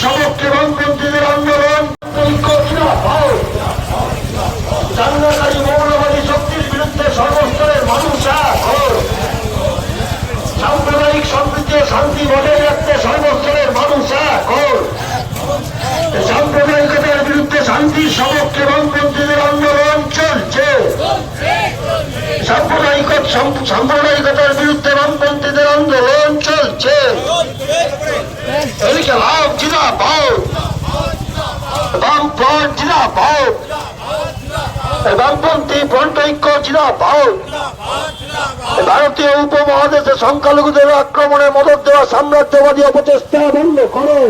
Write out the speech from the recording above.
সমক্ষে বামপন্থীদের আন্দোলন চাঙ্গাকারী মৌলবাদী শক্তির বিরুদ্ধে সর্বস্তরের মানুষ সাম্প্রদায়িক সম্প্রীতি ও শান্তি বজায় রাখতে সর্বস্তরের মানুষ সাম্প্রদায়িকতার বিরুদ্ধে শান্তির সমক্ষে বামপন্থীদের আন্দোলন চলছে। সাম্প্রদায়িকতার বিরুদ্ধে বামপন্থীদের আন্দোলন চলছে। ইনকিলাব জিন্দাবাদ, বামফ্রন্ট জিন্দাবাদ, বামপন্থী ফ্রন্ট ঐক্য জিন্দাবাদ। ভারতীয় উপমহাদেশে সংখ্যালঘুদের আক্রমণে মদত দেওয়া সাম্রাজ্যবাদী অপচেষ্টা বন্ধ করো।